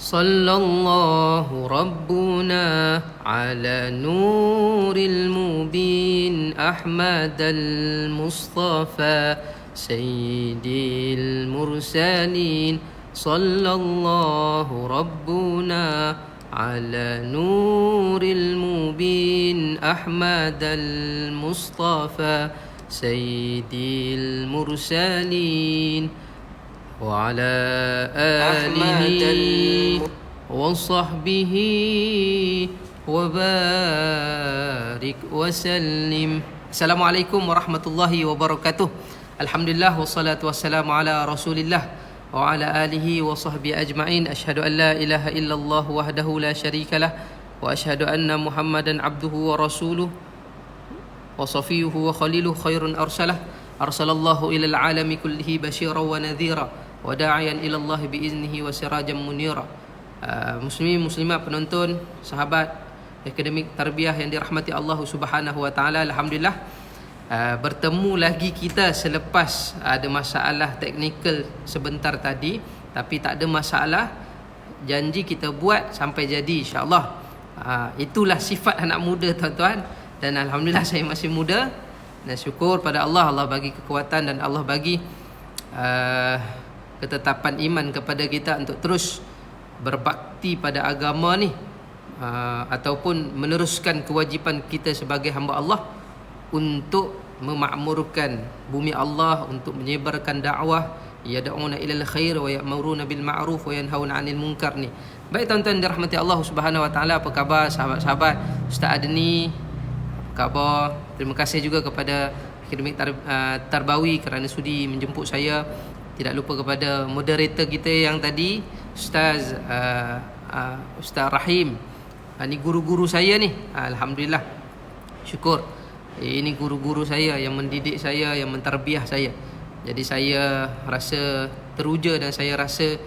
صلى الله ربنا على نور المبين أحمد المصطفى سيد المرسلين صلى الله ربنا على نور المبين أحمد المصطفى سيد المرسلين وعلى آله وصحبه وبارك وسلم. Assalamualaikum warahmatullahi wabarakatuh. Alhamdulillah wassalatu wassalamu ala Rasulillah wa ala alihi wa sahbihi ajma'in. Asyhadu an la ilaha illallah wahdahu la syarikalah wa asyhadu anna Muhammadan abduhu wa rasuluh wa safiyuhu wa khaliluh khairun arsalallahu ilal alami kullihi basyiran wa nadhira wa da'iyan ila Allah biiznihi wa sirajan munira. Muslimin muslimat penonton, sahabat akademik tarbiyah yang dirahmati Allah Subhanahu wa taala, alhamdulillah bertemu lagi kita selepas ada masalah teknikal sebentar tadi, tapi tak ada masalah, janji kita buat sampai jadi insya-Allah. Itulah sifat anak muda tuan-tuan, dan alhamdulillah saya masih muda dan syukur pada Allah, Allah bagi kekuatan dan Allah bagi ketetapan iman kepada kita untuk terus berbakti pada agama ni, ataupun meneruskan kewajipan kita sebagai hamba Allah untuk memakmurkan bumi Allah, untuk menyebarkan dakwah, yad'una ilal khair wa ya'muruna bil ma'ruf wa yanhauna 'anil munkar ni. Baik tuan-tuan dirahmati Allah Subhanahu wa taala, apa khabar sahabat-sahabat? Ustaz Adni, apa khabar? Terima kasih juga kepada Akademik Tarbawi kerana sudi menjemput saya. Tidak lupa kepada moderator kita yang tadi, Ustaz Rahim. Ini guru-guru saya ni. Alhamdulillah. Syukur. Ini guru-guru saya yang mendidik saya, yang mentarbiah saya. Jadi saya rasa teruja dan saya rasa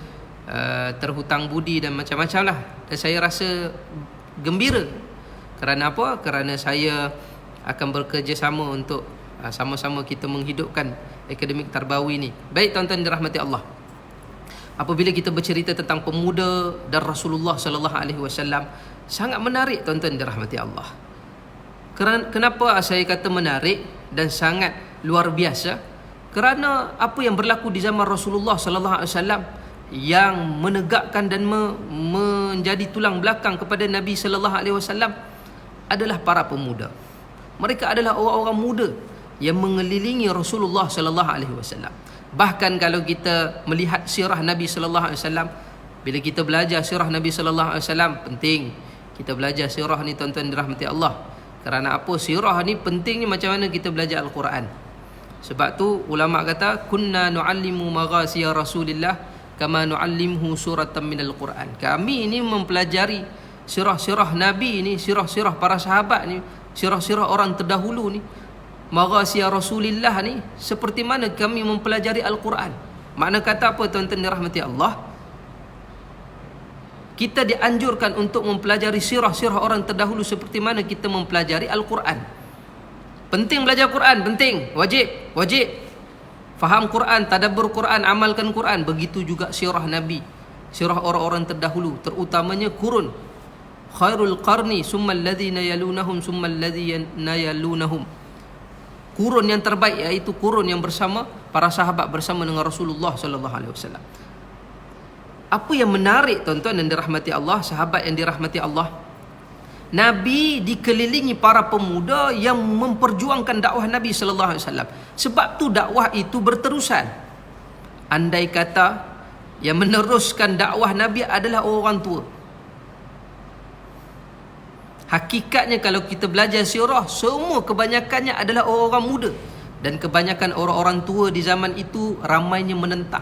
terhutang budi dan macam-macam lah. Dan saya rasa gembira. Kerana apa? Kerana saya akan bekerjasama untuk sama-sama kita menghidupkan Akademik Tarbawi ni. Baik tuan-tuan dirahmati Allah, apabila kita bercerita tentang pemuda dan Rasulullah sallallahu alaihi wasallam, sangat menarik tuan-tuan dirahmati Allah. Kenapa saya kata menarik dan sangat luar biasa? Kerana apa yang berlaku di zaman Rasulullah sallallahu alaihi wasallam yang menegakkan dan menjadi tulang belakang kepada Nabi sallallahu alaihi wasallam adalah para pemuda. Mereka adalah orang-orang muda yang mengelilingi Rasulullah sallallahu alaihi wasallam. Bahkan kalau kita melihat sirah Nabi sallallahu alaihi wasallam, bila kita belajar sirah Nabi sallallahu alaihi wasallam, penting kita belajar sirah ni tuan-tuan dirahmati Allah. Kerana apa? Sirah ni pentingnya macam mana kita belajar Al-Quran. Sebab tu ulama kata kunna nu'allimu maghasiya Rasulillah kama nu'allimhu suratan minal Quran. Kami ini mempelajari sirah-sirah Nabi ni, sirah-sirah para sahabat ni, sirah-sirah orang terdahulu ni, maghasiya Rasulillah ni, seperti mana kami mempelajari Al-Quran. Makna kata apa tuan-tuan dirahmati Allah? Kita dianjurkan untuk mempelajari sirah-sirah orang terdahulu seperti mana kita mempelajari Al-Quran. Penting belajar Quran, penting, wajib. Faham Quran, tadabbur Quran, amalkan Quran. Begitu juga sirah Nabi, sirah orang-orang terdahulu, terutamanya kurun. Khairul qarni summal ladzina yalunahum summal ladzina yalunahum. Kurun yang terbaik iaitu kurun yang bersama para sahabat bersama dengan Rasulullah sallallahu alaihi wasallam. Apa yang menarik tuan-tuan dan dirahmati Allah, sahabat yang dirahmati Allah, Nabi dikelilingi para pemuda yang memperjuangkan dakwah Nabi sallallahu alaihi wasallam. Sebab tu dakwah itu berterusan. Andai kata yang meneruskan dakwah Nabi adalah orang tua. Hakikatnya kalau kita belajar sirah, semua kebanyakannya adalah orang-orang muda. Dan kebanyakan orang-orang tua di zaman itu ramainya menentang.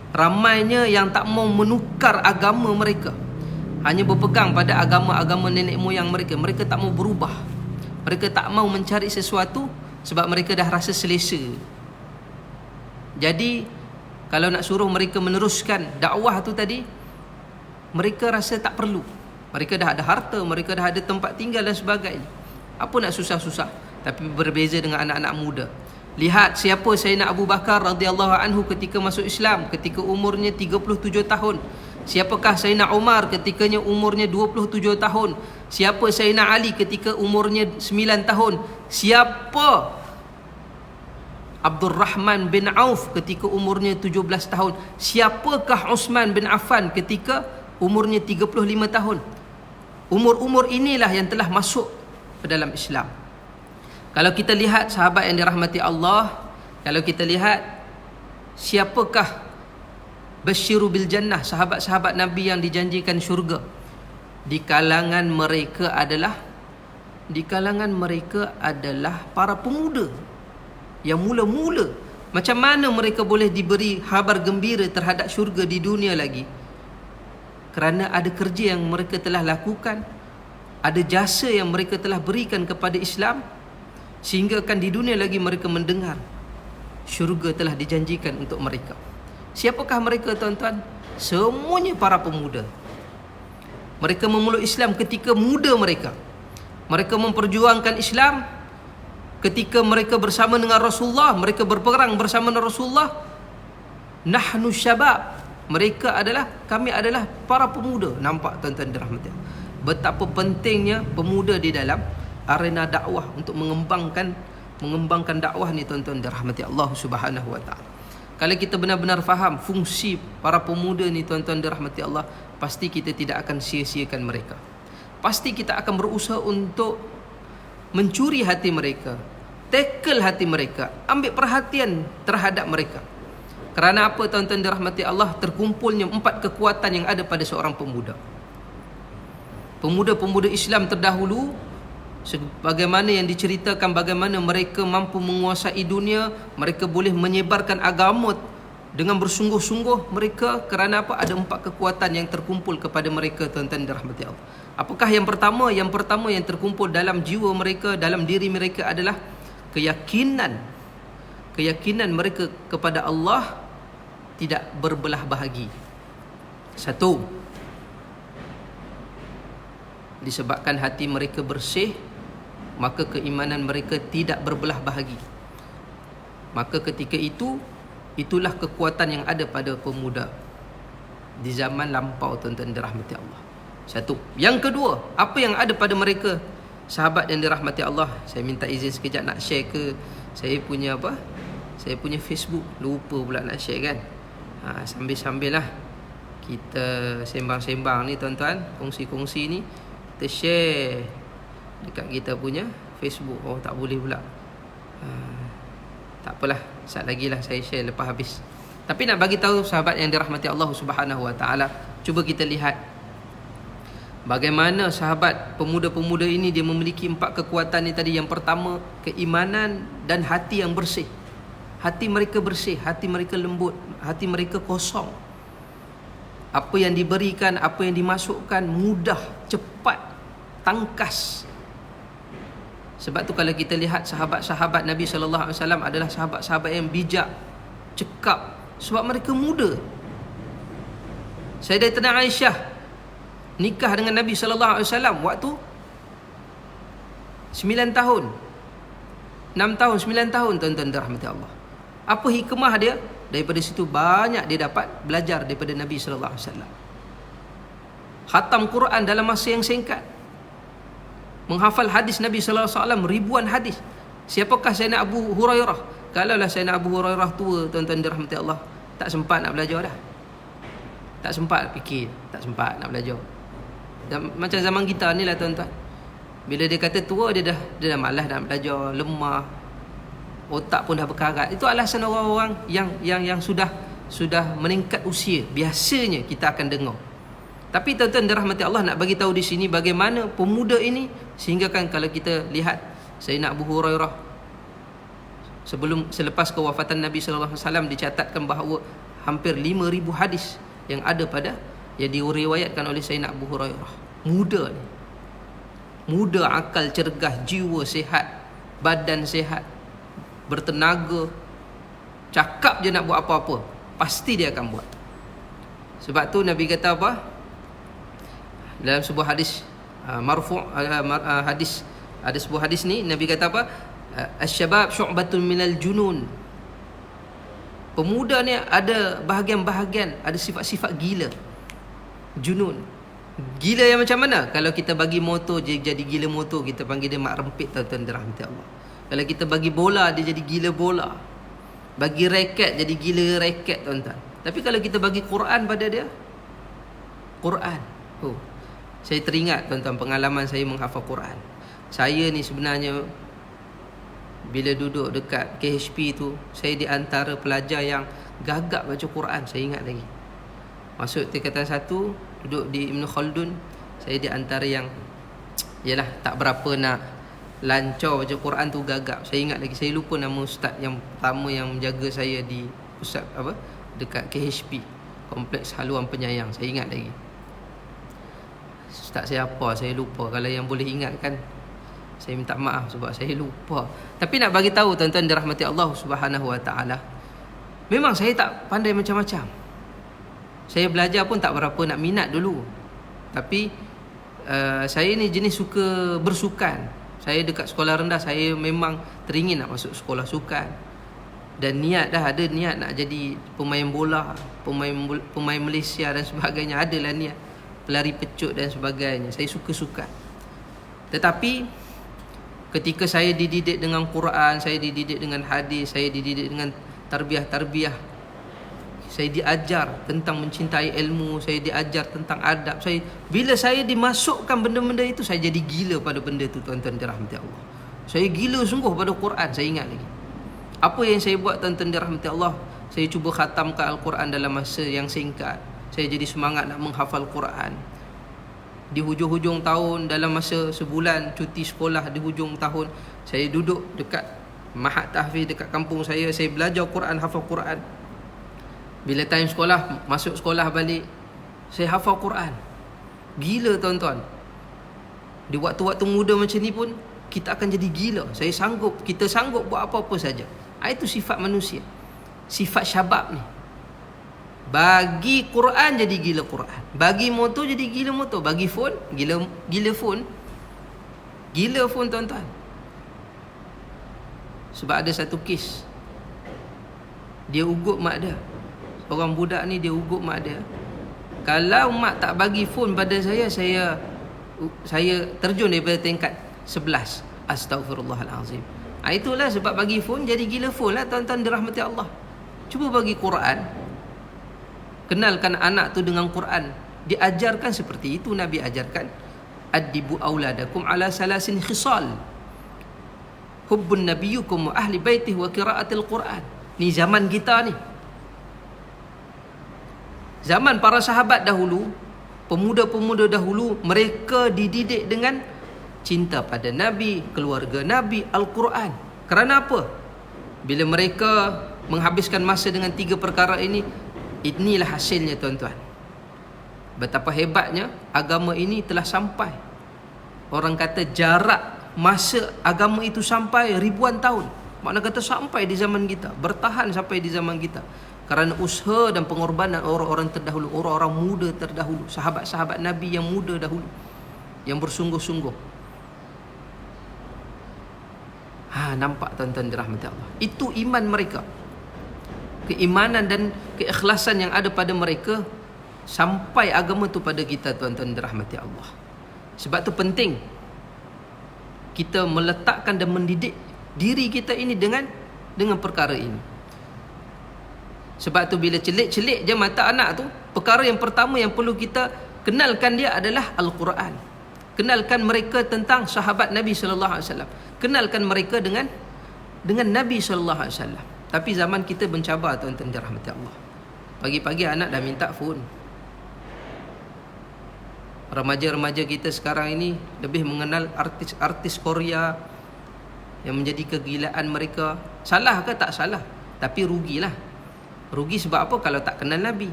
Ramainya yang tak mau menukar agama mereka, hanya berpegang pada agama-agama nenek moyang mereka. Mereka tak mau berubah. Mereka tak mau mencari sesuatu sebab mereka dah rasa selesa. Jadi kalau nak suruh mereka meneruskan dakwah tu tadi, mereka rasa tak perlu. Mereka dah ada harta, mereka dah ada tempat tinggal dan sebagainya. Apa nak susah-susah? Tapi berbeza dengan anak-anak muda. Lihat siapa Sayyidina Abu Bakar radhiyallahu anhu ketika masuk Islam, ketika umurnya 37 tahun. Siapakah Sayyidina Umar ketikanya umurnya 27 tahun? Siapa Sayyidina Ali ketika umurnya 9 tahun? Siapa Abdul Rahman bin Auf ketika umurnya 17 tahun? Siapakah Uthman bin Affan ketika umurnya 35 tahun? Umur-umur inilah yang telah masuk ke dalam Islam. Kalau kita lihat sahabat yang dirahmati Allah, kalau kita lihat siapakah Basyiru bil Jannah, sahabat-sahabat Nabi yang dijanjikan syurga, di kalangan mereka adalah para pemuda yang mula-mula. Macam mana mereka boleh diberi khabar gembira terhadap syurga di dunia lagi? Kerana ada kerja yang mereka telah lakukan, ada jasa yang mereka telah berikan kepada Islam, sehingga kan di dunia lagi mereka mendengar syurga telah dijanjikan untuk mereka. Siapakah mereka, tuan-tuan? Semuanya para pemuda. Mereka memeluk Islam ketika muda mereka. Mereka memperjuangkan Islam ketika mereka bersama dengan Rasulullah, mereka berperang bersama dengan Rasulullah. Nahnu syabab. Kami adalah para pemuda. Nampak, tuan-tuan dirahmati Allah, betapa pentingnya pemuda di dalam arena dakwah untuk mengembangkan dakwah ni, tuan-tuan dirahmati Allah Subhanahu wa taala. Kalau kita benar-benar faham fungsi para pemuda ni, tuan-tuan dirahmati Allah, pasti kita tidak akan sia-siakan mereka. Pasti kita akan berusaha untuk mencuri hati mereka, tackle hati mereka, ambil perhatian terhadap mereka. Kerana apa, tuan-tuan dirahmati Allah? Terkumpulnya 4 kekuatan yang ada pada seorang pemuda. Pemuda-pemuda Islam terdahulu, sebagaimana yang diceritakan bagaimana mereka mampu menguasai dunia, mereka boleh menyebarkan agama dengan bersungguh-sungguh mereka. Kerana apa? Ada 4 kekuatan yang terkumpul kepada mereka, tuan-tuan dirahmati Allah. Apakah yang pertama? Yang pertama yang terkumpul dalam jiwa mereka, dalam diri mereka adalah keyakinan mereka kepada Allah tidak berbelah bahagi. Satu, disebabkan hati mereka bersih, maka keimanan mereka tidak berbelah bahagi. Maka ketika itulah kekuatan yang ada pada pemuda di zaman lampau, tuan-tuan dirahmati Allah. Satu. Yang kedua, apa yang ada pada mereka, sahabat yang dirahmati Allah? Saya minta izin sekejap nak share ke saya punya Facebook. Lupa pula nak share kan. Sambil-sambil lah kita sembang-sembang ni, tuan-tuan, kongsi-kongsi ni, kita share dekat kita punya Facebook. Oh, tak boleh pula. Tak apalah, sat lagi lah saya share lepas habis. Tapi nak bagi tahu sahabat yang dirahmati Allah Subhanahu wa taala, cuba kita lihat bagaimana sahabat pemuda-pemuda ini dia memiliki 4 kekuatan ni tadi. Yang pertama, keimanan dan hati yang bersih. Hati mereka bersih, hati mereka lembut, hati mereka kosong. Apa yang diberikan, apa yang dimasukkan mudah, cepat, tangkas. Sebab tu kalau kita lihat sahabat-sahabat Nabi sallallahu alaihi wasallam adalah sahabat-sahabat yang bijak, cekap, sebab mereka muda. Sayyidatina Aisyah nikah dengan Nabi sallallahu alaihi wasallam waktu 9 tahun. 6 tahun, 9 tahun, tuan-tuan dirahmati Allah. Apa hikmah dia? Daripada situ banyak dia dapat belajar daripada Nabi sallallahu alaihi wasallam. Khatam Quran dalam masa yang singkat. Menghafal hadis Nabi sallallahu alaihi wasallam ribuan hadis. Siapakah Sayyidina Abu Hurairah? Kalaulah Sayyidina Abu Hurairah tua, tuan-tuan dirahmati Allah, tak sempat nak belajar dah. Tak sempat fikir, tak sempat nak belajar. Dan macam zaman kita ni lah, tuan-tuan. Bila dia kata tua, dia dah malas nak belajar, lemah, otak pun dah berkarat. Itu alasan orang-orang yang sudah meningkat usia. Biasanya kita akan dengar. Tapi tuan-tuan dirahmati Allah, nak bagi tahu di sini bagaimana pemuda ini, sehingga kan kalau kita lihat Sayyidina Abu Hurairah selepas kewafatan Nabi sallallahu alaihi wasallam dicatatkan bahawa hampir 5,000 hadis yang ada yang diriwayatkan oleh Sayyidina Abu Hurairah. Muda ni. Muda, akal cergas, jiwa sihat, badan sihat, bertenaga, cakap je nak buat apa-apa, pasti dia akan buat. Sebab tu Nabi kata apa? Dalam sebuah hadis marfu' hadis, ada sebuah hadis ni Nabi kata apa? Asy-syabab syu'batun minal junun. Pemuda ni ada bahagian-bahagian, ada sifat-sifat gila. Junun. Gila yang macam mana? Kalau kita bagi motor dia jadi gila motor, kita panggil dia mak rempit, tuan-tuan dirahmati Allah. Kalau kita bagi bola dia jadi gila bola. Bagi raket jadi gila raket, tuan-tuan. Tapi kalau kita bagi Quran pada dia, Quran. Oh. Saya teringat tuan-tuan pengalaman saya menghafal Quran. Saya ni sebenarnya bila duduk dekat KHP tu, saya di antara pelajar yang gagap baca Quran, saya ingat lagi. Masuk tingkatan 1, duduk di Ibn Khaldun, saya di antara yang yalah tak berapa nak lancar baca Quran tu, gagap. Saya ingat lagi, saya lupa nama ustaz yang pertama yang menjaga saya di pusat apa dekat KHP, Kompleks Haluan Penyayang. Saya ingat lagi. Ustaz saya apa, saya lupa. Kalau yang boleh ingat kan, saya minta maaf sebab saya lupa. Tapi nak bagi tahu tuan-tuan dirahmati Allah Subhanahu Wa Taala, memang saya tak pandai macam-macam. Saya belajar pun tak berapa nak minat dulu. Tapi saya ni jenis suka bersukan. Saya dekat sekolah rendah, saya memang teringin nak masuk sekolah sukan. Dan niat dah ada niat nak jadi pemain bola, pemain Malaysia dan sebagainya. Adalah niat pelari pecut dan sebagainya. Saya suka sukan. Tetapi ketika saya dididik dengan Quran, saya dididik dengan hadis, saya dididik dengan tarbiyah, saya diajar tentang mencintai ilmu, saya diajar tentang adab. Bila saya dimasukkan benda-benda itu, saya jadi gila pada benda itu, tuan-tuan dirahmati Allah. Saya gila sungguh pada Quran, saya ingat lagi. Apa yang saya buat, tuan-tuan dirahmati Allah? Saya cuba khatamkan Al-Quran dalam masa yang singkat. Saya jadi semangat nak menghafal Quran. Di hujung-hujung tahun, dalam masa sebulan cuti sekolah di hujung tahun, saya duduk dekat Mahat Tahfiz dekat kampung saya belajar Quran, hafal Quran. Bila time sekolah, masuk sekolah balik, saya hafal Quran. Gila tuan-tuan. Di waktu-waktu muda macam ni pun kita akan jadi gila. Kita sanggup buat apa-apa saja. Itu sifat manusia. Sifat syabab ni. Bagi Quran jadi gila Quran. Bagi motor jadi gila motor. Bagi phone, gila phone. Gila phone tuan-tuan. Sebab ada satu kes, dia ugut mak dia. Orang budak ni dia ugut mak dia. Kalau mak tak bagi phone pada saya terjun daripada tingkat 11. Astaghfirullahalazim. Itulah sebab bagi phone jadi gila phone lah, tuan-tuan dirahmati Allah. Cuba bagi Quran. Kenalkan anak tu dengan Quran. Diajarkan seperti itu Nabi ajarkan. Addibu auladakum ala salasin khisal. Hubbun nabiyukum wa ahli baitih wa qiraatil Quran. Ni zaman kita ni. Zaman para sahabat dahulu, pemuda-pemuda dahulu, mereka dididik dengan cinta pada Nabi, keluarga Nabi, Al-Quran. Kerana apa? Bila mereka menghabiskan masa dengan 3 perkara ini, inilah hasilnya tuan-tuan. Betapa hebatnya agama ini telah sampai. Orang kata jarak masa agama itu sampai ribuan tahun. Makna kata sampai di zaman kita, bertahan sampai di zaman kita. Kerana usaha dan pengorbanan orang-orang terdahulu, orang-orang muda terdahulu, sahabat-sahabat Nabi yang muda dahulu, yang bersungguh-sungguh. Nampak tuan-tuan dirahmati Allah. Itu iman mereka. Keimanan dan keikhlasan yang ada pada mereka sampai agama tu pada kita, tuan-tuan dirahmati Allah. Sebab tu penting kita meletakkan dan mendidik diri kita ini dengan perkara ini. Sebab tu bila celik-celik je mata anak tu, perkara yang pertama yang perlu kita kenalkan dia adalah Al-Quran. Kenalkan mereka tentang sahabat Nabi sallallahu alaihi wasallam. Kenalkan mereka dengan Nabi sallallahu alaihi wasallam. Tapi zaman kita mencabar, tuan-tuan dirahmati Allah. Pagi-pagi anak dah minta phone. Remaja-remaja kita sekarang ini lebih mengenal artis-artis Korea yang menjadi kegilaan mereka. Salah ke? Tak salah. Tapi rugilah. Rugi sebab apa? Kalau tak kenal Nabi.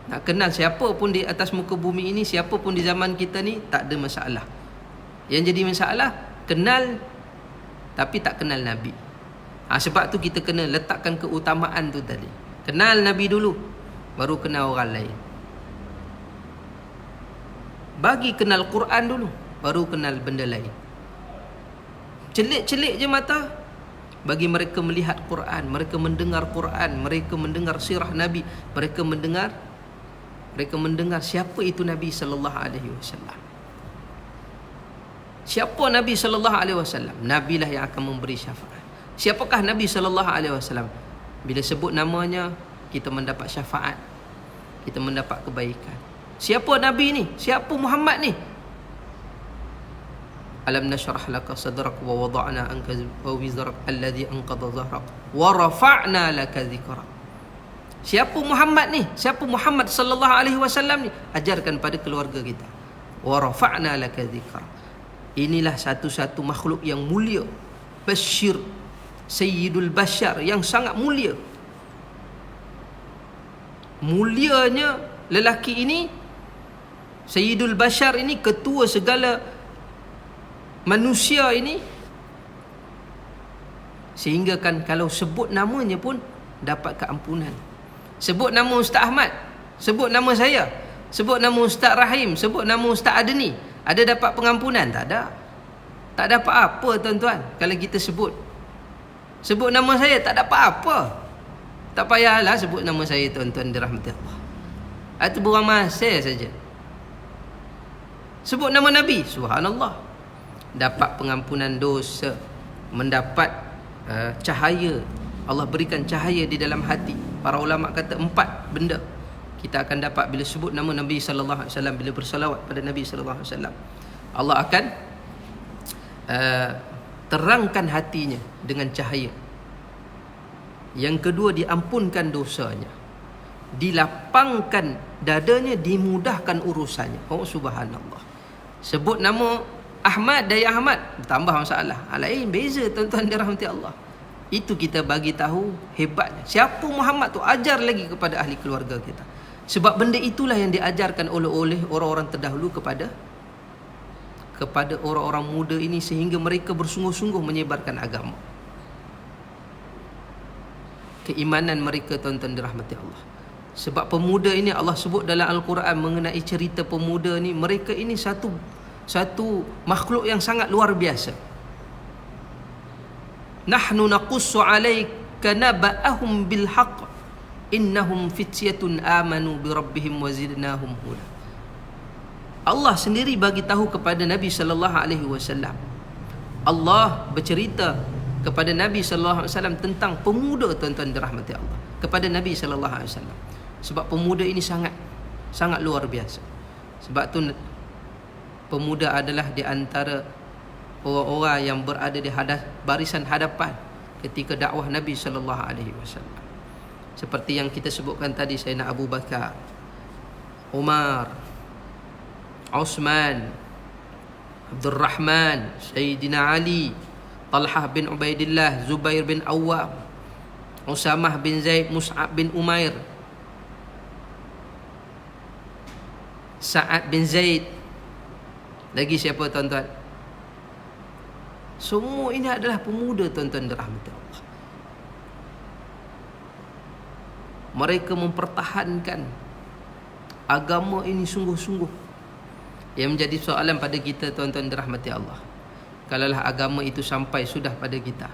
Nak kenal siapa pun di atas muka bumi ini, siapa pun di zaman kita ni, tak ada masalah. Yang jadi masalah, kenal tapi tak kenal Nabi. Sebab tu kita kena letakkan keutamaan tu tadi. Kenal Nabi dulu, baru kenal orang lain. Bagi kenal Quran dulu, baru kenal benda lain. Celik-celik je mata, bagi mereka melihat Quran, mereka mendengar Quran, mereka mendengar sirah Nabi, mereka mendengar Mereka mendengar siapa itu Nabi sallallahu alaihi wasallam. Siapa Nabi sallallahu alaihi wasallam? Nabilah yang akan memberi syafaat. Siapakah Nabi sallallahu alaihi wasallam? Bila sebut namanya, kita mendapat syafaat. Kita mendapat kebaikan. Siapa Nabi ni? Siapa Muhammad ni? Alam nashrah laka sadrak wa wada'na anka wizrak alladhi anqadha dhahrak wa rafa'na laka dhikrak. Siapa Muhammad ni? Siapa Muhammad sallallahu alaihi wasallam ni? Ajarkan pada keluarga kita. Wa rafa'na laka dhikrak. Inilah satu-satu makhluk yang mulia. Bashir, Sayyidul Bashar, yang sangat mulia. Mulianya lelaki ini, Sayyidul Bashar ini, ketua segala manusia ini, sehingga kan kalau sebut namanya pun dapat keampunan. Sebut nama Ustaz Ahmad, sebut nama saya, sebut nama Ustaz Rahim, sebut nama Ustaz Adni, ada dapat pengampunan? Tak ada. Tak dapat apa tuan-tuan. Kalau kita sebut nama saya, tak dapat apa. Tak payahlah sebut nama saya tuan-tuan dirahmati Allah. Itu buang masa saja. Sebut nama Nabi, subhanallah, dapat pengampunan dosa, mendapat cahaya. Allah berikan cahaya di dalam hati. Para ulama kata 4 benda kita akan dapat bila sebut nama Nabi sallallahu alaihi wasallam, bila bersalawat pada Nabi sallallahu alaihi wasallam. Allah akan terangkan hatinya dengan cahaya. Yang kedua, diampunkan dosanya, dilapangkan dadanya, dimudahkan urusannya. Oh subhanallah. Sebut nama Ahmad, Dayang Ahmad, tambah masalah. Lain, beza tuan-tuan dirahmati Allah. Itu kita bagi tahu hebatnya. Siapa Muhammad tu, ajar lagi kepada ahli keluarga kita. Sebab benda itulah yang diajarkan oleh orang-orang terdahulu kepada orang-orang muda ini, sehingga mereka bersungguh-sungguh menyebarkan agama. Keimanan mereka tuan-tuan dirahmati Allah. Sebab pemuda ini Allah sebut dalam Al-Quran mengenai cerita pemuda ni, mereka ini satu makhluk yang sangat luar biasa. Nahnu naqussu 'alaika naba'ahum bil haqq innahum fityatun amanu bi rabbihim wa zidnahum huda. Allah sendiri bagi tahu kepada Nabi sallallahu alaihi wasallam. Allah bercerita kepada Nabi sallallahu alaihi wasallam tentang pemuda tuan-tuan dirahmati Allah, kepada Nabi sallallahu alaihi wasallam. Sebab pemuda ini sangat luar biasa. Sebab tu pemuda adalah di antara orang-orang yang berada di barisan hadapan ketika dakwah Nabi sallallahu alaihi wasallam. Seperti yang kita sebutkan tadi, Sayyidina Abu Bakar, Umar, Uthman, Abdul Rahman, Sayyidina Ali, Talhah bin Ubaidillah, Zubair bin Awwam, Usamah bin Zaid, Mus'ab bin Umair, Sa'ad bin Zaid. Lagi siapa tuan-tuan? Semua ini adalah pemuda tuan-tuan dirahmati Allah. Mereka mempertahankan agama ini sungguh-sungguh. Yang menjadi soalan pada kita tuan-tuan dirahmati Allah, kalaulah agama itu sampai sudah pada kita,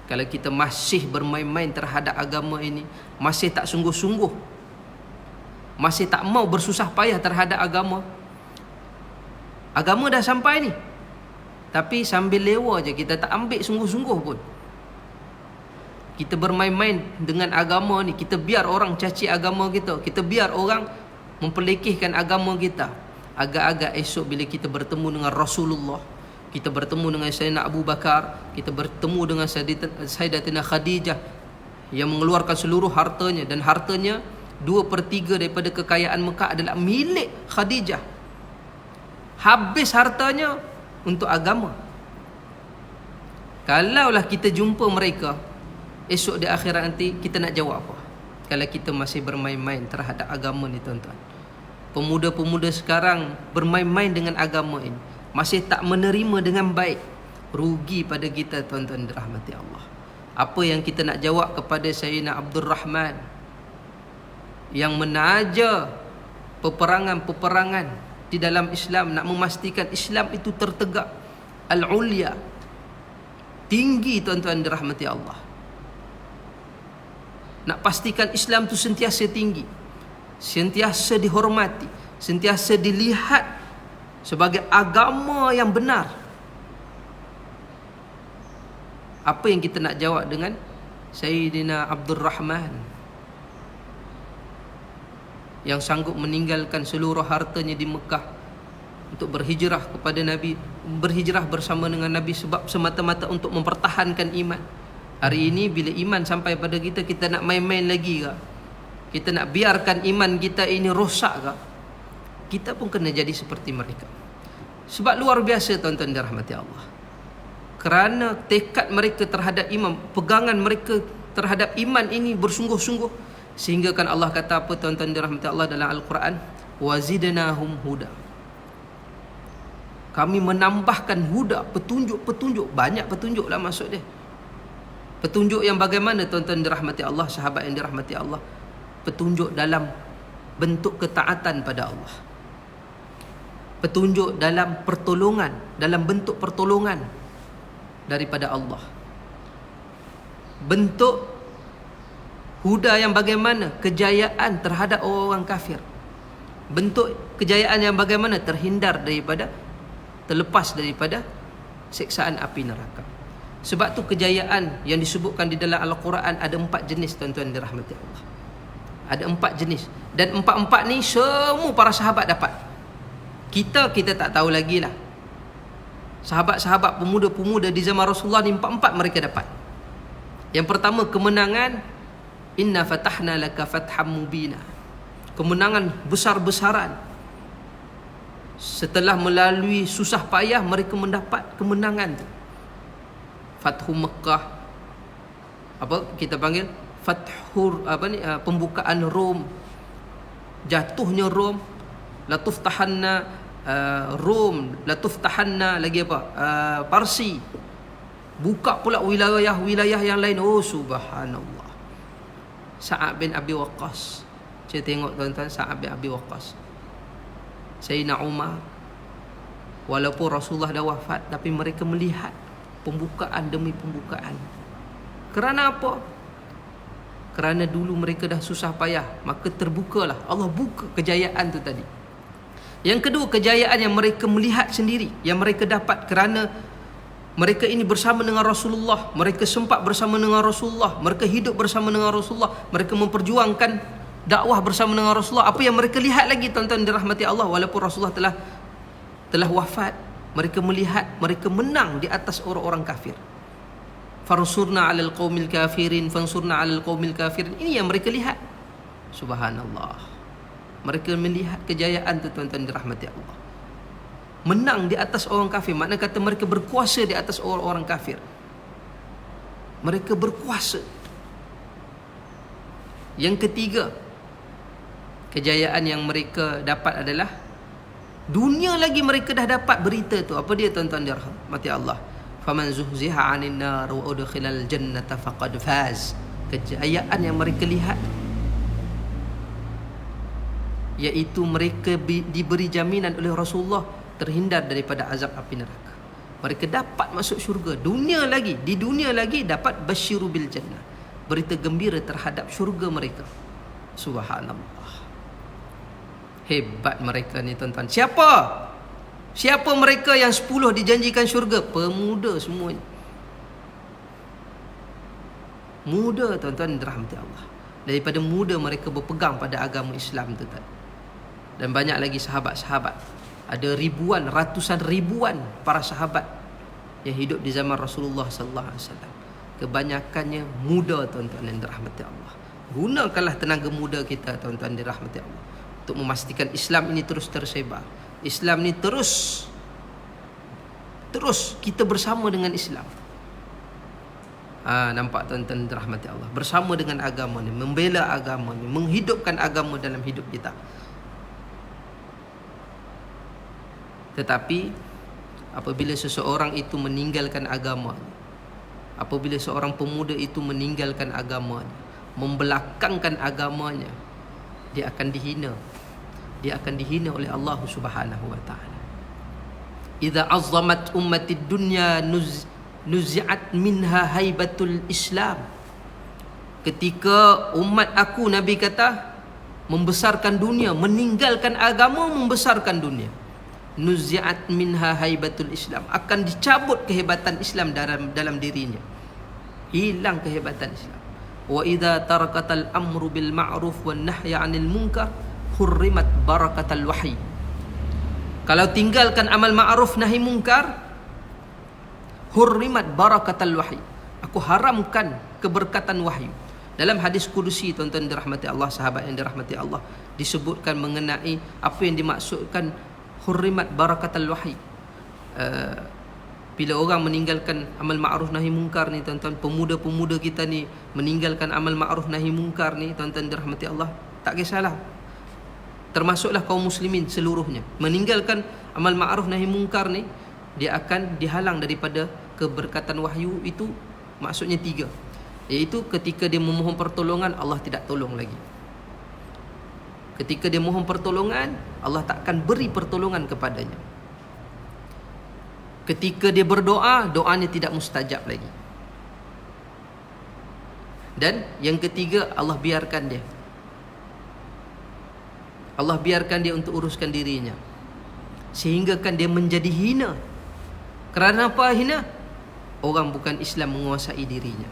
kalau kita masih bermain-main terhadap agama ini, masih tak sungguh-sungguh, masih tak mau bersusah payah terhadap agama dah sampai ni, tapi sambil lewa je, kita tak ambil sungguh-sungguh pun. Kita bermain-main dengan agama ni, kita biar orang caci agama kita, kita biar orang memperlekehkan agama kita. Agak-agak esok bila kita bertemu dengan Rasulullah, kita bertemu dengan Sayyidina Abu Bakar, kita bertemu dengan Sayyidatina Khadijah yang mengeluarkan seluruh hartanya, dan hartanya 2/3 daripada kekayaan Mekah adalah milik Khadijah. Habis hartanya untuk agama. Kalaulah kita jumpa mereka esok di akhirat nanti, kita nak jawab apa kalau kita masih bermain-main terhadap agama ni tuan-tuan? Pemuda-pemuda sekarang bermain-main dengan agama ini, masih tak menerima dengan baik. Rugi pada kita tuan-tuan dirahmati Allah. Apa yang kita nak jawab kepada Sayyidina Abdul Rahman yang menaja peperangan-peperangan di dalam Islam, nak memastikan Islam itu tertegak, al-ulya, tinggi tuan-tuan dirahmati Allah. Nak pastikan Islam itu sentiasa tinggi. sentiasa dihormati, sentiasa dilihat sebagai agama yang benar. Apa yang kita nak jawab dengan Sayyidina Abdul Rahman yang sanggup meninggalkan seluruh hartanya di Mekah untuk berhijrah kepada Nabi, berhijrah bersama dengan Nabi sebab semata-mata untuk mempertahankan iman. Hari ini bila iman sampai pada kita, kita nak main-main lagi ke? Kita nak biarkan iman kita ini rosak ke? Kita pun kena jadi seperti mereka. Sebab luar biasa tuan-tuan dirahmati Allah. Kerana tekad mereka terhadap iman, pegangan mereka terhadap iman ini bersungguh-sungguh, sehingga kan Allah kata apa tuan-tuan dirahmati Allah dalam Al-Quran, wazidnahum huda. Kami menambahkan huda, petunjuk-petunjuk, banyak petunjuk lah maksud dia. Petunjuk yang bagaimana tuan-tuan dirahmati Allah, sahabat yang dirahmati Allah? Petunjuk dalam bentuk ketaatan pada Allah. Petunjuk dalam pertolongan, dalam bentuk pertolongan daripada Allah. Bentuk huda yang bagaimana? Kejayaan terhadap orang kafir. Bentuk kejayaan yang bagaimana? Terhindar daripada, terlepas daripada siksaan api neraka. Sebab tu kejayaan yang disebutkan di dalam Al-Quran ada 4 jenis tuan-tuan dirahmati Allah. Ada 4 jenis. Dan 4-4 ni semua para sahabat dapat. Kita tak tahu lagi lah. Sahabat-sahabat pemuda-pemuda di zaman Rasulullah ni 4-4 mereka dapat. Yang pertama, kemenangan. Inna fatahna laka fatham mubina. Kemenangan besar-besaran. Setelah melalui susah payah, mereka mendapat kemenangan tu. Fathu Mekah, apa kita panggil fathur, pembukaan Rom, jatuhnya Rom, latuf tahanna Rom, latuf tahanna lagi apa, Parsi, buka pula wilayah-wilayah yang lain. Oh subhanallah. Sa'ad bin Abi Waqqas, saya tengok tuan-tuan, Sa'ad bin Abi Waqqas, Sayyidina Umar, walaupun Rasulullah dah wafat, tapi mereka melihat pembukaan demi pembukaan. Kerana apa? Kerana dulu mereka dah susah payah, maka terbukalah, Allah buka kejayaan tu tadi. Yang kedua, kejayaan yang mereka melihat sendiri, yang mereka dapat kerana mereka ini bersama dengan Rasulullah, mereka sempat bersama dengan Rasulullah, mereka hidup bersama dengan Rasulullah, mereka memperjuangkan dakwah bersama dengan Rasulullah. Apa yang mereka lihat lagi tuan-tuan dirahmati Allah, walaupun Rasulullah telah wafat, mereka melihat mereka menang di atas orang-orang kafir. Fansurna 'alal qaumil kafirin, fansurna 'alal qaumil kafirin. Ini yang mereka lihat. Subhanallah. Mereka melihat kejayaan tu tuan-tuan dirahmati Allah. Menang di atas orang kafir, makna kata mereka berkuasa di atas orang-orang kafir. Mereka berkuasa. Yang ketiga, kejayaan yang mereka dapat adalah dunia lagi mereka dah dapat berita tu. Apa dia tuan-tuan dirahmati Allah? Faman zuhziha 'anil nar wa udkhilal jannata faqad faz. Kejayaan yang mereka lihat iaitu mereka diberi jaminan oleh Rasulullah terhindar daripada azab api neraka. Mereka dapat masuk syurga. Dunia lagi, di dunia lagi dapat basyiru bil jannah, berita gembira terhadap syurga mereka. Subhanallah. Hebat mereka ni tuan-tuan. Siapa mereka yang 10 dijanjikan syurga? Pemuda semuanya. Muda tuan-tuan dirahmati Allah. Daripada muda mereka berpegang pada agama Islam tu tadi. Dan banyak lagi sahabat-sahabat. Ada ribuan, ratusan ribuan para sahabat yang hidup di zaman Rasulullah sallallahu alaihi wasallam. Kebanyakannya muda tuan-tuan yang dirahmati Allah. Gunakanlah tenaga muda kita tuan-tuan dirahmati Allah untuk memastikan Islam ini terus tersebar. Islam ni terus kita bersama dengan Islam. Nampak tuan-tuan dirahmati Allah, bersama dengan agama ni, membela agama ni, menghidupkan agama dalam hidup kita. Tetapi apabila seseorang itu meninggalkan agama, apabila seorang pemuda itu meninggalkan agamanya, membelakangkan agamanya, dia akan dihina. Dia akan dihina oleh Allah Subhanahu wa taala. Idza azzamat ummatid dunya nuzi'at minha haibatul Islam. Ketika umat aku, Nabi kata, membesarkan dunia, meninggalkan agama, membesarkan dunia. Nuzi'at minha haibatul Islam, akan dicabut kehebatan Islam dalam dirinya. Hilang kehebatan Islam. Wa idza tarakatal amru bil ma'ruf wan nahya 'anil munkar hurrimat barakatal wahyi. Kalau tinggalkan amal ma'ruf nahi munkar, hurrimat barakatal wahyi, aku haramkan keberkatan wahyu. Dalam hadis kudusi, tuan-tuan dirahmati Allah, sahabat yang dirahmati Allah, disebutkan mengenai apa yang dimaksudkan hurrimat barakatul wahyi. Bila orang meninggalkan amal ma'ruf nahi mungkar ni, tuan-tuan, pemuda-pemuda kita ni meninggalkan amal ma'ruf nahi mungkar ni, tuan-tuan dirahmati Allah, tak kisahlah, termasuklah kaum muslimin seluruhnya, meninggalkan amal ma'ruf nahi mungkar ni, dia akan dihalang daripada keberkatan wahyu itu. Maksudnya 3, iaitu ketika dia memohon pertolongan, Allah tidak tolong lagi. Ketika dia mohon pertolongan, Allah takkan beri pertolongan kepadanya. Ketika dia berdoa, doanya tidak mustajab lagi. Dan yang ketiga, Allah biarkan dia. Allah biarkan dia untuk uruskan dirinya, sehingga kan dia menjadi hina. Kerana apa hina? Orang bukan Islam menguasai dirinya.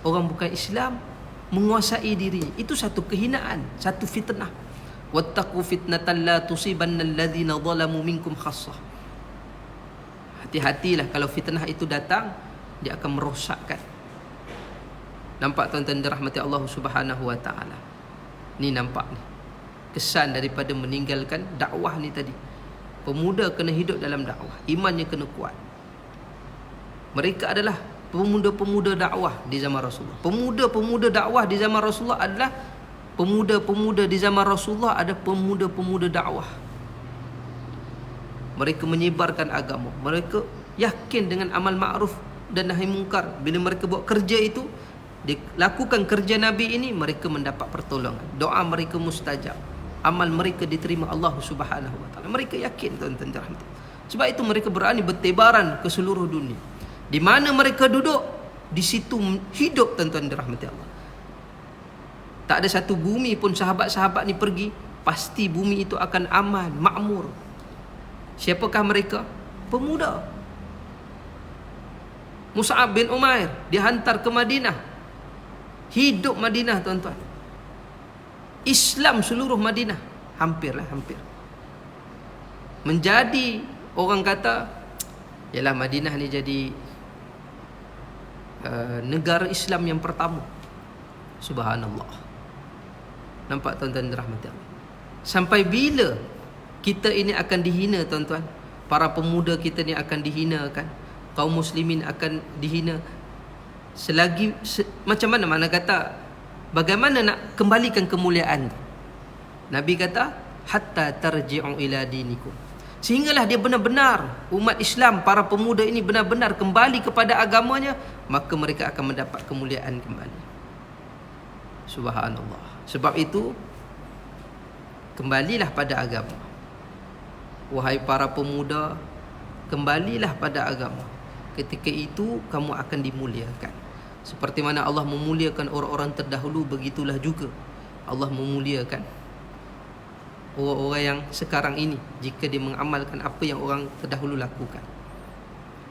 Orang bukan Islam menguasai dirinya. Itu satu kehinaan, satu fitnah. Wattaqu fitnatan la tusibanna alladhina zalamu minkum khassah. Hati-hatilah kalau fitnah itu datang, dia akan merosakkan. Nampak tuan-tuan dirahmati Allah Subhanahu wa taala. Ni nampak ni kesan daripada meninggalkan dakwah ni tadi. Pemuda kena hidup dalam dakwah, imannya kena kuat. Mereka adalah pemuda-pemuda dakwah di zaman Rasulullah. Pemuda-pemuda dakwah di zaman Rasulullah adalah pemuda-pemuda di zaman Rasulullah, ada pemuda-pemuda dakwah. Mereka menyebarkan agama. Mereka yakin dengan amal ma'ruf dan nahi mungkar. Bila mereka buat kerja itu, dia lakukan kerja Nabi ini, mereka mendapat pertolongan. Doa mereka mustajab. Amal mereka diterima Allah Subhanahu wa taala. Mereka yakin, tuan-tuan dirahmati. Sebab itu mereka berani bertebaran ke seluruh dunia. Di mana mereka duduk, di situ hidup, tuan-tuan dirahmati Allah. Tak ada satu bumi pun sahabat-sahabat ni pergi, pasti bumi itu akan aman, makmur. Siapakah mereka? Pemuda. Mus'ab bin Umair dihantar ke Madinah. Hidup Madinah, tuan-tuan. Islam seluruh Madinah. Hampir. Menjadi, orang kata, yalah Madinah ni jadi negara Islam yang pertama. Subhanallah. Nampak, tuan-tuan dirahmati Allah. Sampai bila kita ini akan dihina, tuan-tuan? Para pemuda kita ni akan dihinakan, kaum muslimin akan dihina. Selagi macam mana kata, bagaimana nak kembalikan kemuliaan? Nabi kata, hatta tarji'u ila dinikum, sehinggalah dia benar-benar, umat Islam, para pemuda ini benar-benar kembali kepada agamanya, maka mereka akan mendapat kemuliaan kembali. Subhanallah. Sebab itu, kembalilah pada agama. Wahai para pemuda, kembalilah pada agama. Ketika itu kamu akan dimuliakan. Seperti mana Allah memuliakan orang-orang terdahulu, begitulah juga Allah memuliakan orang-orang yang sekarang ini, jika dia mengamalkan apa yang orang terdahulu lakukan.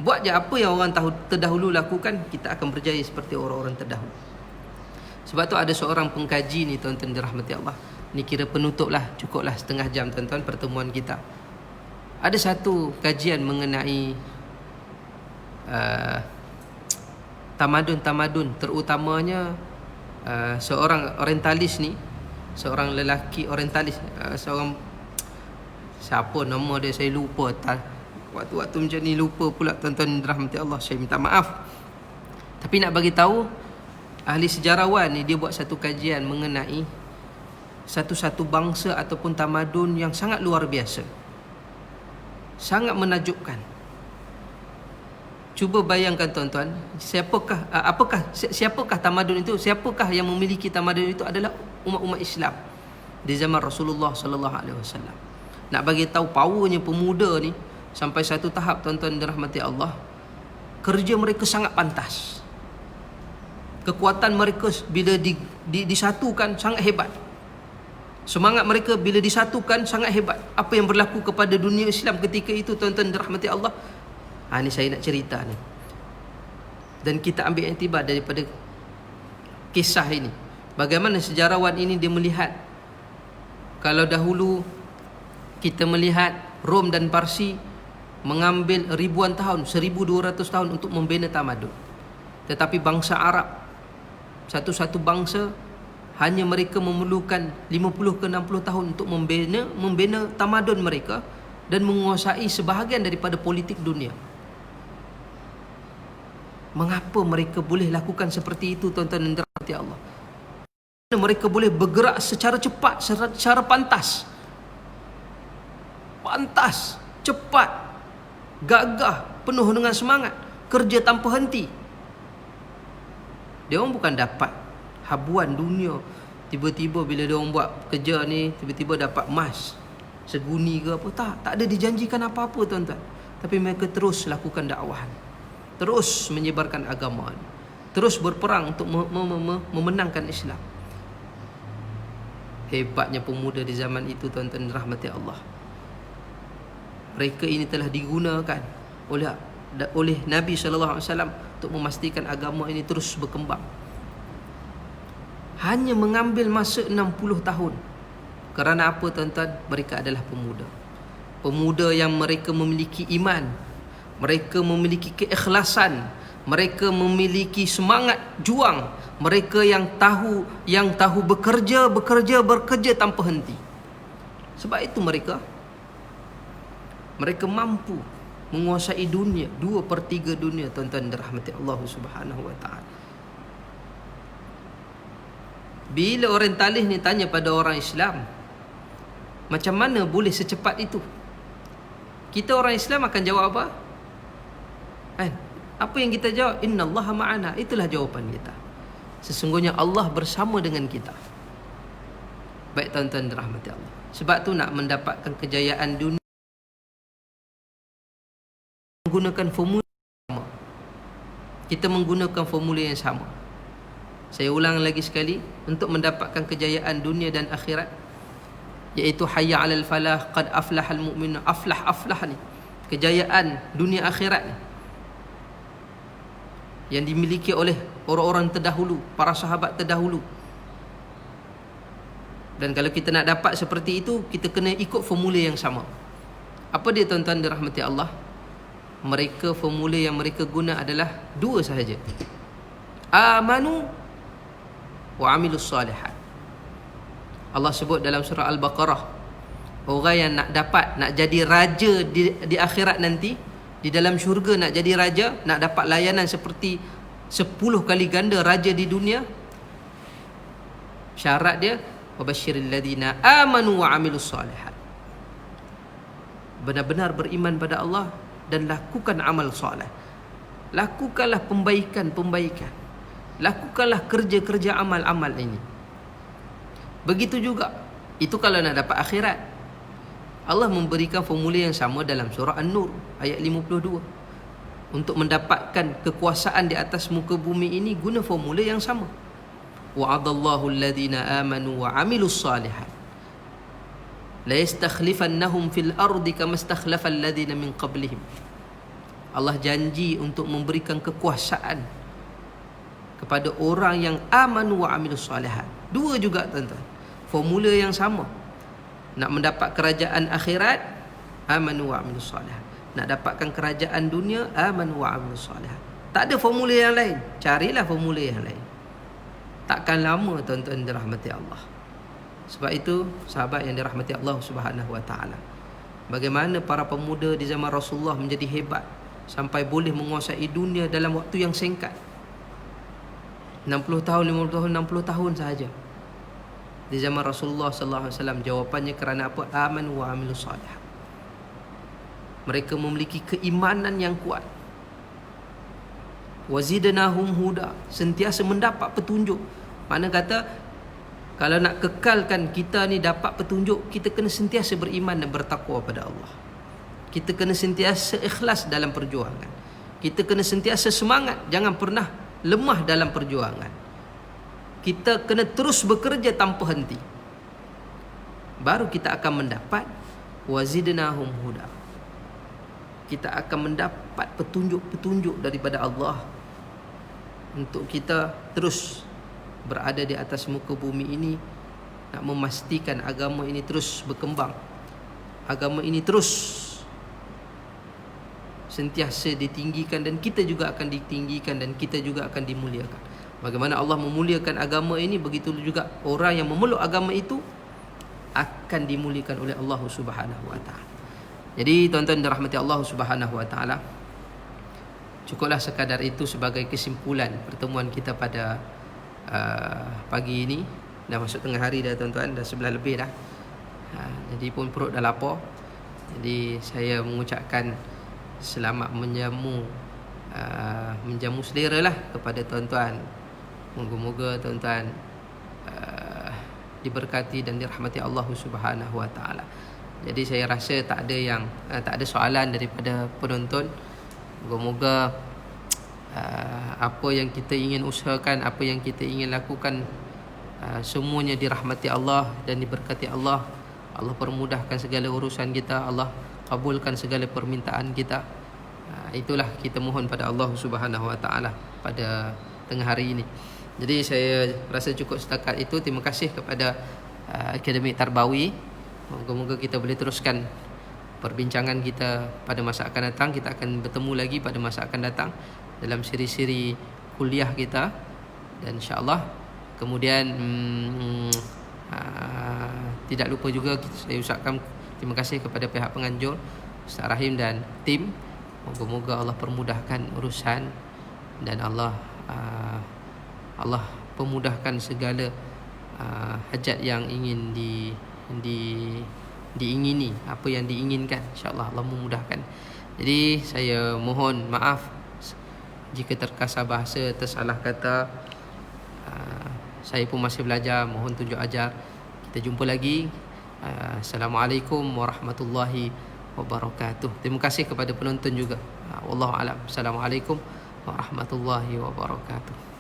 Buat je apa yang orang terdahulu lakukan, kita akan berjaya seperti orang-orang terdahulu. Sebab tu ada seorang pengkaji ni, tuan-tuan dirahmati Allah. Ni kira penutup lah, cukup lah setengah jam, tuan-tuan, pertemuan kita. Ada satu kajian mengenai tamadun-tamadun, terutamanya seorang orientalis ni, seorang lelaki orientalis, seorang, siapa nama dia saya lupa. Waktu-waktu macam ni lupa pula, tuan-tuan rahmati Allah, saya minta maaf. Tapi nak bagi tahu, ahli sejarawan ni dia buat satu kajian mengenai satu-satu bangsa ataupun tamadun yang sangat luar biasa, sangat menakjubkan. Cuba bayangkan, tuan-tuan, siapakah tamadun itu? Siapakah yang memiliki tamadun itu? Adalah umat-umat Islam di zaman Rasulullah sallallahu alaihi wasallam. Nak bagi tahu powernya pemuda ni sampai satu tahap, tuan-tuan dirahmati Allah, kerja mereka sangat pantas. Kekuatan mereka bila disatukan sangat hebat. Semangat mereka bila disatukan sangat hebat. Apa yang berlaku kepada dunia Islam ketika itu, tuan-tuan dirahmati Allah? Ni saya nak cerita ni. Dan kita ambil iktibar daripada kisah ini. Bagaimana sejarawan ini dia melihat, kalau dahulu kita melihat Rom dan Parsi mengambil ribuan tahun, 1200 tahun untuk membina tamadun. Tetapi bangsa Arab, satu-satu bangsa, hanya mereka memerlukan 50 ke 60 tahun untuk membina tamadun mereka dan menguasai sebahagian daripada politik dunia. Mengapa mereka boleh lakukan seperti itu, tuan-tuan dan dirahmati Allah? Mereka boleh bergerak secara cepat, secara pantas, cepat, gagah, penuh dengan semangat, kerja tanpa henti. Dia orang bukan dapat habuan dunia, tiba-tiba bila dia orang buat kerja ni, tiba-tiba dapat emas seguni ke apa. Tak ada dijanjikan apa-apa, tuan-tuan. Tapi mereka terus lakukan dakwah, terus menyebarkan agama, terus berperang untuk memenangkan Islam. Hebatnya pemuda di zaman itu, tuan-tuan rahmati Allah. Mereka ini telah digunakan oleh Nabi SAW untuk memastikan agama ini terus berkembang. Hanya mengambil masa 60 tahun. Kerana apa, tuan-tuan? Mereka adalah pemuda. Pemuda yang mereka memiliki iman, mereka memiliki keikhlasan, mereka memiliki semangat juang, mereka yang tahu bekerja tanpa henti. Sebab itu mereka mampu menguasai dunia, 2/3 dunia, tuan-tuan dirahmati Allah Subhanahu wa taala. Bila orientalis ni tanya pada orang Islam, macam mana boleh secepat itu? Kita orang Islam akan jawab apa? Apa yang kita jawab? Innallaha ma'ana. Itulah jawapan kita. Sesungguhnya Allah bersama dengan kita. Baik, tuan-tuan dirahmati Allah. Sebab tu nak mendapatkan kejayaan dunia, menggunakan formula yang sama. Kita menggunakan formula yang sama. Saya ulang lagi sekali, untuk mendapatkan kejayaan dunia dan akhirat, iaitu hayya 'alal falah, qad aflahal mu'minun. Aflah ni, kejayaan dunia akhirat ni, yang dimiliki oleh orang-orang terdahulu, para sahabat terdahulu. Dan kalau kita nak dapat seperti itu, kita kena ikut formula yang sama. Apa dia, tuan-tuan dirahmati Allah? Formula yang mereka guna adalah dua sahaja. Amanu wa amilus salihat. Allah sebut dalam surah Al-Baqarah, orang yang nak jadi raja di akhirat nanti, di dalam syurga nak jadi raja, nak dapat layanan seperti 10 kali ganda raja di dunia, syarat dia wabashiril ladina amanu wa amilus salihat. Benar-benar beriman pada Allah dan lakukan amal soleh. Lakukanlah pembaikan. Lakukanlah kerja-kerja amal-amal ini. Begitu juga, itu kalau nak dapat akhirat. Allah memberikan formula yang sama dalam surah An-Nur ayat 52. Untuk mendapatkan kekuasaan di atas muka bumi ini, guna formula yang sama. Wa'adallahu alladhina amanu wa amilus salihat la yastakhlifannahum fil ardi kama istakhlafal ladhina min qablihim. Allah janji untuk memberikan kekuasaan kepada orang yang amanu wa amilus salihat. Dua juga, tuan-tuan. Formula yang sama. Nak mendapat kerajaan akhirat, amanu wa amilus salihat. Nak dapatkan kerajaan dunia, amanu wa amilus salihat. Tak ada formula yang lain. Carilah formula yang lain. Takkan lama, tuan-tuan dirahmati Allah. Sebab itu, sahabat yang dirahmati Allah Subhanahu wa taala, bagaimana para pemuda di zaman Rasulullah menjadi hebat sampai boleh menguasai dunia dalam waktu yang singkat. 60 tahun, 50 tahun, 60 tahun sahaja. Di zaman Rasulullah sallallahu alaihi wasallam, jawapannya kerana apa? Amanu wa amilus salihat. Mereka memiliki keimanan yang kuat. Wazidnahum huda, sentiasa mendapat petunjuk. Mana kata, kalau nak kekalkan kita ni dapat petunjuk, kita kena sentiasa beriman dan bertakwa pada Allah. Kita kena sentiasa ikhlas dalam perjuangan. Kita kena sentiasa semangat, jangan pernah lemah dalam perjuangan. kita kena terus bekerja tanpa henti. Baru kita akan mendapat wazidnahum huda. Kita akan mendapat petunjuk-petunjuk daripada Allah untuk kita terus berada di atas muka bumi ini, nak memastikan agama ini terus berkembang, agama ini terus sentiasa ditinggikan, dan kita juga akan ditinggikan, dan kita juga akan dimuliakan. Bagaimana Allah memuliakan agama ini, begitu juga orang yang memeluk agama itu akan dimuliakan oleh Allah Subhanahu wa taala. Jadi tuan-tuan dirahmati Allah Subhanahu wa taala, cukuplah sekadar itu sebagai kesimpulan pertemuan kita pada pagi ini. Dah masuk tengah hari dah tuan-tuan, dah 11 lebih dah. Jadi pun perut dah lapar. Jadi saya mengucapkan selamat menjamu selera lah kepada tuan-tuan. Moga-moga tuan-tuan diberkati dan dirahmati Allah Subhanahu wa taala. Jadi saya rasa tak ada soalan daripada penonton. Moga-moga apa yang kita ingin usahakan, apa yang kita ingin lakukan, semuanya dirahmati Allah dan diberkati Allah. Allah permudahkan segala urusan kita, Allah kabulkan segala permintaan kita. Itulah kita mohon pada Allah Subhanahu wa taala pada tengah hari ini. Jadi saya rasa cukup setakat itu. Terima kasih kepada Akademik Tarbawi. Moga-moga kita boleh teruskan perbincangan kita pada masa akan datang. Kita akan bertemu lagi pada masa akan datang dalam siri-siri kuliah kita, dan insya-Allah kemudian tidak lupa juga saya ucapkan terima kasih kepada pihak penganjur, Ustaz Rahim dan tim. Moga-moga Allah permudahkan urusan, dan Allah pemudahkan segala hajat yang ingin diingini, apa yang diinginkan, insya-Allah Allah memudahkan. Jadi saya mohon maaf jika terkasar bahasa, tersalah kata. Saya pun masih belajar, mohon tunjuk ajar. Kita jumpa lagi. Assalamualaikum warahmatullahi wabarakatuh. Terima kasih kepada penonton juga. Wallahu alam. Assalamualaikum warahmatullahi wabarakatuh.